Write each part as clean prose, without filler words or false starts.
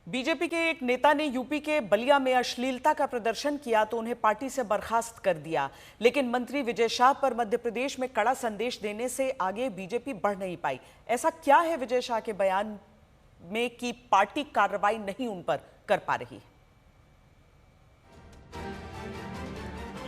BJP के एक नेता ने यूपी के बलिया में अश्लीलता का प्रदर्शन किया तो उन्हें पार्टी से बर्खास्त कर दिया। लेकिन मंत्री विजय शाह पर मध्य प्रदेश में कड़ा संदेश देने से आगे बीजेपी बढ़ नहीं पाई। ऐसा क्या है विजय शाह के बयान में कि पार्टी कार्रवाई नहीं उन पर कर पा रही?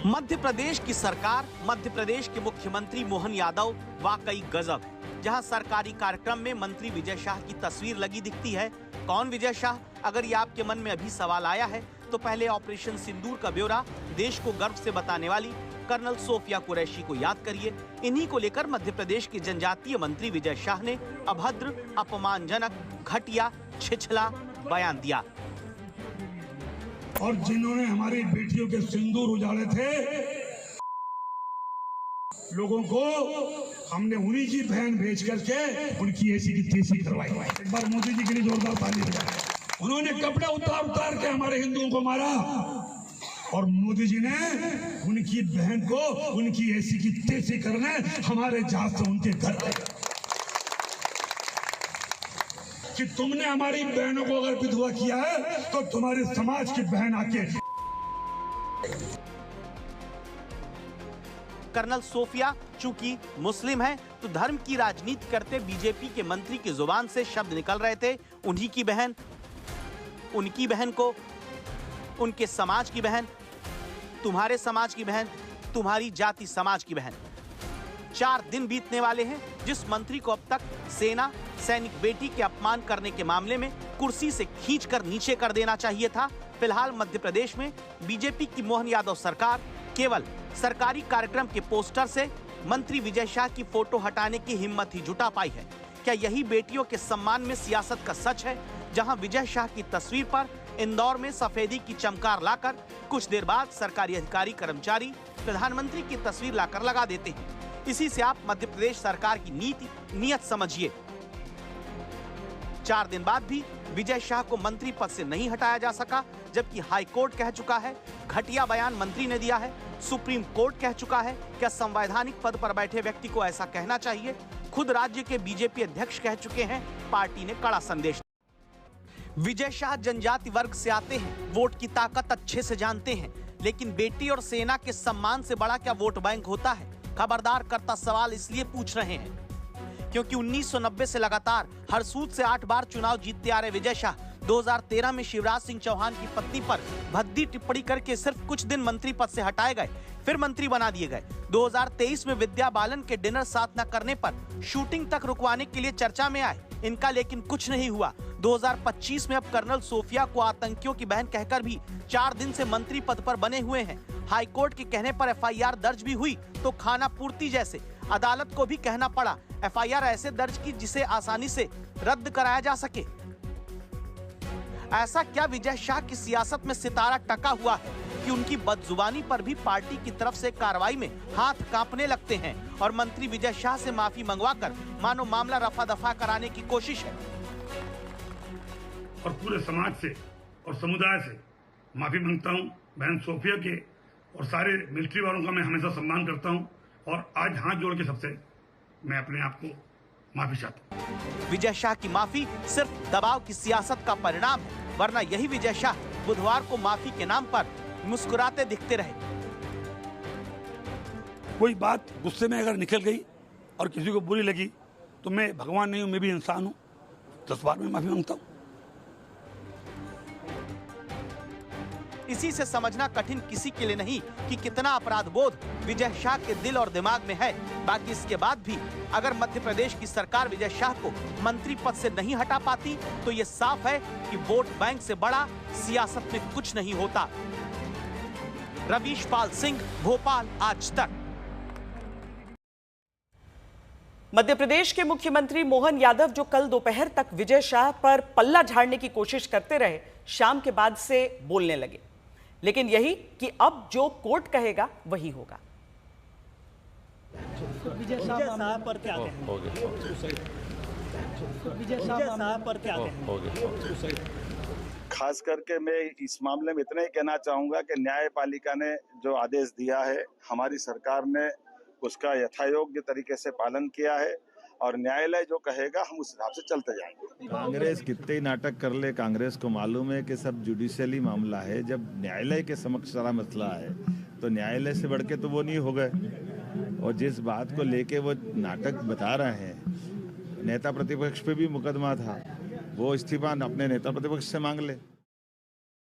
मध्य प्रदेश की सरकार, मध्य प्रदेश के मुख्यमंत्री मोहन यादव वाकई गजब है। जहां सरकारी कार्यक्रम में मंत्री विजय शाह की तस्वीर लगी दिखती है। कौन विजय शाह? अगर ये आपके मन में अभी सवाल आया है तो पहले ऑपरेशन सिंदूर का ब्यौरा देश को गर्व से बताने वाली कर्नल सोफिया कुरैशी को याद करिए। इन्हीं को लेकर मध्य प्रदेश के जनजातीय मंत्री विजय शाह ने अभद्र, अपमानजनक, घटिया, छिछला बयान दिया। और जिन्होंने हमारी बेटियों के सिंदूर उजाड़े थे, लोगों को हमने उन्हीं की बहन भेज करके उनकी ऐसी की तैसी करवाई। एक बार मोदी जी के लिए जोरदार ताली बजाएं। उन्होंने कपड़े उतार के हमारे हिंदुओं को मारा और मोदी जी ने उनकी बहन को उनकी ऐसी की तैसी करने हमारे जहाज से उनके घर आए कि तुमने हमारी बहनों को अगर विधवा किया है तो तुम्हारे समाज की बहन आके। कर्नल सोफिया चूंकि मुस्लिम है तो धर्म की राजनीति करते बीजेपी के मंत्री की जुबान से शब्द निकल रहे थे, उन्हीं की बहन, उनकी बहन को, उनके समाज की बहन, तुम्हारे समाज की बहन, तुम्हारी जाति समाज की बहन। 4 दिन बीतने वाले हैं जिस मंत्री को अब तक सेना, सैनिक बेटी के अपमान करने के मामले में कुर्सी से खींचकर नीचे कर देना चाहिए था। फिलहाल मध्य प्रदेश में बीजेपी की मोहन यादव सरकार केवल सरकारी कार्यक्रम के पोस्टर से मंत्री विजय शाह की फोटो हटाने की हिम्मत ही जुटा पाई है। क्या यही बेटियों के सम्मान में सियासत का सच है, जहां विजय शाह की तस्वीर पर इंदौर में सफेदी की चमकार लाकर कुछ देर बाद सरकारी अधिकारी कर्मचारी प्रधानमंत्री की तस्वीर लाकर लगा देते हैं? इसी से आप मध्य प्रदेश सरकार की नीयत समझिए। 4 दिन बाद भी विजय शाह को मंत्री पद से नहीं हटाया जा सका, जबकि हाई कोर्ट कह चुका है, घटिया बयान मंत्री ने दिया है, सुप्रीम कोर्ट कह चुका है। क्या संवैधानिक पद पर बैठे व्यक्ति को ऐसा कहना चाहिए? खुद राज्य के बीजेपी अध्यक्ष कह चुके हैं, पार्टी ने कड़ा संदेश। विजय शाह जनजाति वर्ग से आते हैं, वोट की ताकत अच्छे से जानते हैं, लेकिन बेटी और सेना के सम्मान से बड़ा क्या वोट बैंक होता है? खबरदार करता सवाल इसलिए पूछ रहे हैं क्योंकि 1990 से लगातार हर सूद से 8 बार चुनाव जीतते आ रहे विजय शाह 2013 में शिवराज सिंह चौहान की पत्नी पर भद्दी टिप्पणी करके सिर्फ कुछ दिन मंत्री पद से हटाए गए, फिर मंत्री बना दिए गए। 2023 में विद्या बालन के डिनर साथ न करने पर शूटिंग तक रुकवाने के लिए चर्चा में आए, इनका लेकिन कुछ नहीं हुआ। 2025 में अब कर्नल सोफिया को आतंकियों की बहन कहकर भी 4 दिन से मंत्री पद पर बने हुए हैं। हाईकोर्ट के कहने पर एफआईआर दर्ज भी हुई तो खाना पूर्ति जैसे अदालत को भी कहना पड़ा एफआईआर ऐसे दर्ज की जिसे आसानी से रद्द कराया जा सके। ऐसा क्या विजय शाह की सियासत में सितारा टका हुआ है कि उनकी बदजुबानी पर भी पार्टी की तरफ से कार्रवाई में हाथ कांपने लगते हैं और मंत्री विजय शाह से माफी मंगवाकर मानो मामला रफा दफा कराने की कोशिश है। और पूरे समाज से और समुदाय से माफी मांगता हूं। बहन सोफिया के और सारे मिलिट्री वालों का मैं हमेशा सम्मान करता हूं और आज हाथ जोड़ के सबसे मैं अपने आप को माफी चाहता हूं। विजय शाह की माफी सिर्फ दबाव की सियासत का परिणाम है, वरना यही विजय शाह बुधवार को माफी के नाम पर मुस्कुराते दिखते रहे। कोई बात गुस्से में अगर निकल गई और किसी को बुरी लगी तो मैं भगवान नहीं हूं, मैं भी इंसान हूं। 10 बार मैं माफी मांगता हूं। इसी से समझना कठिन किसी के लिए नहीं कि कितना अपराध बोध विजय शाह के दिल और दिमाग में है। बाकी इसके बाद भी अगर मध्य प्रदेश की सरकार विजय शाह को मंत्री पद से नहीं हटा पाती तो ये साफ है कि वोट बैंक से बड़ा सियासत में कुछ नहीं होता। रवीश पाल सिंह, भोपाल, आज तक। मध्य प्रदेश के मुख्यमंत्री मोहन यादव जो कल दोपहर तक विजय शाह पर पल्ला झाड़ने की कोशिश करते रहे, शाम के बाद से बोलने लगे, लेकिन यही कि अब जो कोर्ट कहेगा वही होगा। विजय शाह पर क्या खास करके मैं इस मामले में इतना ही कहना चाहूंगा कि न्यायपालिका ने जो आदेश दिया है, हमारी सरकार ने उसका यथायोग्य तरीके से पालन किया है और न्यायालय जो कहेगा हम उस हिसाब से चलते जाएंगे। कांग्रेस कितने ही नाटक कर ले, कांग्रेस को मालूम है कि सब जुडिशियली मामला है। जब न्यायालय के समक्ष सारा मसला है तो न्यायालय से बढ़ के तो वो नहीं हो गए। और जिस बात को लेके वो नाटक बता रहे हैं, नेता प्रतिपक्ष पे भी मुकदमा था, वो इस्तीफा अपने नेता प्रतिपक्ष से मांग ले।